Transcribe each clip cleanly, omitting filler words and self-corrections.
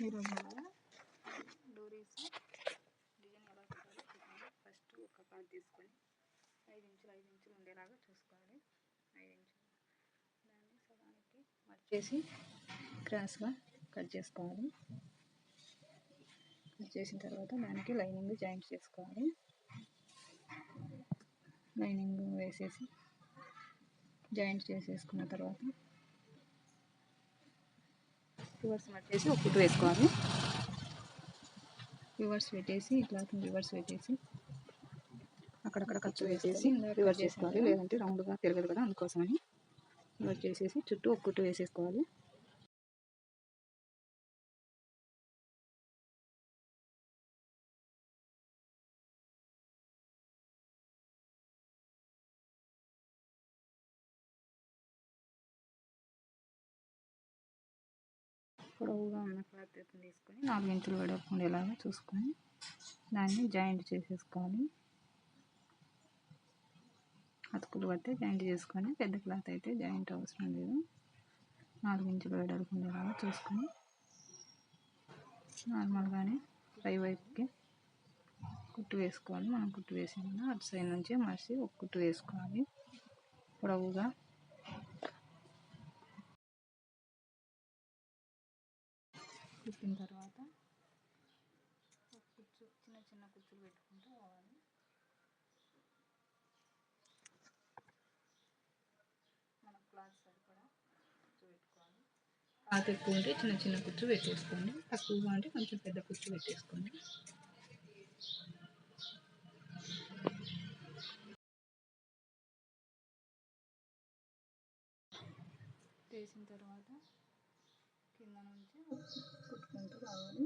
ఈరోజు మనం డోరీస్ డిజైన్ ఎలా పెట్టాలో చూద్దాం. ఫస్ట్ ఒక కార్డ్ తీసుకొని 5 ఇంచులు ఉండేలాగా చూసుకోవాలి. 5 ఇంచులు దాన్ని సగానికి మర్చేసి క్రాస్గా కట్ చేసుకోవాలి. కట్ చేసిన తర్వాత దానికి లైనింగ్ జాయింట్ చేసుకోవాలి. లైనింగ్ వేసేసి జాయింట్ చేసేసుకున్న తర్వాత రివర్స్ మర్చేసి ఒక కుట్టు వేసుకోవాలి. రివర్స్ పెట్టేసి క్లాత్ రివర్స్ పెట్టేసి అక్కడక్కడ ఖర్చు వేసేసి రివర్స్ చేసుకోవాలి. లేదంటే రౌండ్గా తిరగదు కదా, అందుకోసమని రివర్స్ చేసేసి చుట్టూ ఒక కుట్టు వేసేసుకోవాలి. పొడవుగా ఉన్న క్లాత్ తీసుకొని 4 ఇంచులు వెడల్పు ఉండేలాగా చూసుకొని దాన్ని జాయింట్ చేసేసుకోవాలి. అతుకులు పడితే జాయింట్ చేసుకొని, పెద్ద క్లాత్ అయితే జాయింట్ అవసరం లేదు. 4 ఇంచులు వెడల్పు ఉండేలాగా చూసుకొని నార్మల్గానే పై వైపుకి కుట్టు వేసుకోవాలి. మనం కుట్టు వేసాము అటు సైడ్ నుంచి మర్చి ఒక కుట్టు వేసుకోవాలి. పొడవుగా కుట్టిన తర్వాత కుచ్చు చిన్న కుచ్చులు పెట్టుకుంటూ పోవాలి. మన క్లాత్ సరిపడా కుచ్చు పెట్టుకోవాలి. క్లాత్ ఎక్కువ ఉంటే చిన్న కుచ్చు పెట్టేసుకోండి, తక్కువగా ఉంటే కొంచెం పెద్ద కుచ్చు పెట్టేసుకోండి. వేసిన తర్వాత కింద నుంచి కుట్టుకుంటూ రావాలి.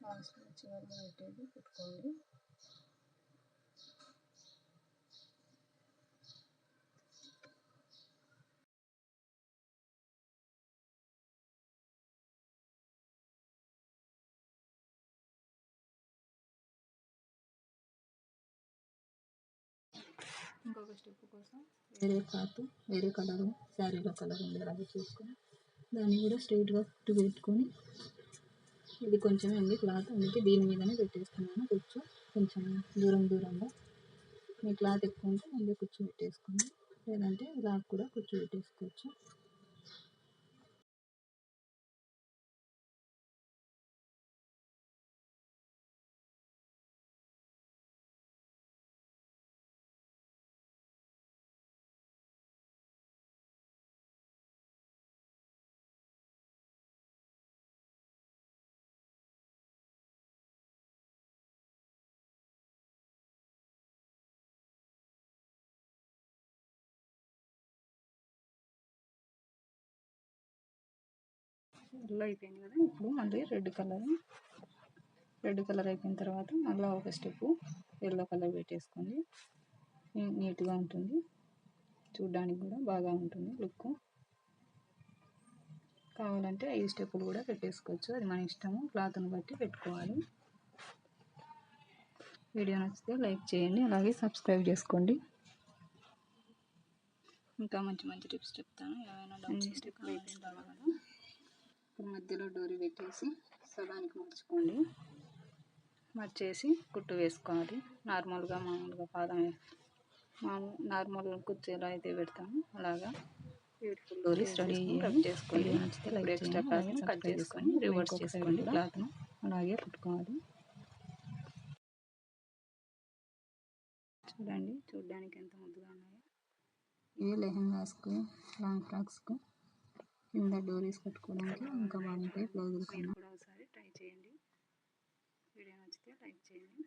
లాస్ట్ చివరిలో పెట్టేది కుట్టుకోండి. ఇంకొక స్టెప్ కోసం వేరే క్లాత్ వేరే కలరు శారీలో కలర్ ఉండేలాగా చూసుకొని దాన్ని కూడా స్ట్రైట్గా కుట్టు పెట్టుకొని, ఇది కొంచెం ఉంది క్లాత్, అందుకే దీని మీదనే పెట్టేస్తున్నాను కుచ్చు. కొంచెం దూరంగా మీ క్లాత్ ఎక్కువ ఉంటే ముందే కుచ్చు పెట్టేసుకోండి, లేదంటే ఇలా కూడా కుచ్చు పెట్టేసుకోవచ్చు. ఎల్లో అయిపోయింది కదా, ఇప్పుడు మళ్ళీ రెడ్ కలర్ అయిపోయిన తర్వాత మళ్ళీ ఒక స్టెప్ ఎల్లో కలర్ పెట్టేసుకోండి. నీట్గా ఉంటుంది, చూడ్డానికి కూడా బాగా ఉంటుంది లుక్. కావాలంటే 5 స్టెప్పులు కూడా పెట్టేసుకోవచ్చు, అది మన ఇష్టము, క్లాత్ని బట్టి పెట్టుకోవాలి. వీడియో నచ్చితే లైక్ చేయండి, అలాగే సబ్స్క్రైబ్ చేసుకోండి. ఇంకా మంచి టిప్స్ చెప్తాను. ఏమైనా డౌట్స్ స్టెప్పులు అయిపోయిన తర్వాత ఇప్పుడు మధ్యలో డోరీ పెట్టేసి సగానికి మర్చేసి కుట్టు వేసుకోవాలి. మామూలుగా పాదం నార్మల్ కుచ్చు ఎలా అయితే పెడతామో అలాగా బ్యూటిఫుల్ డోరీస్ రెడీ కట్ చేసుకోండి. ఇప్పుడు ఎక్స్ట్రా క్లాత్ని కట్ చేసుకొని రివర్స్ చేసుకోండి, క్లాత్ను అలాగే కుట్టుకోవాలి. చూడండి, చూడడానికి ఎంత ముద్దుగా ఉన్నాయో. ఏ లెహెంగాస్కు, లాంగ్ ఫ్రాక్స్కు కింద డోరీస్ కట్టుకోవడానికి ఇంకా బాగుంటాయి బ్లౌజులు కన్నా. మీరు కూడా ఒకసారి ట్రై చేయండి. వీడియో నచ్చితే లైక్ చేయండి.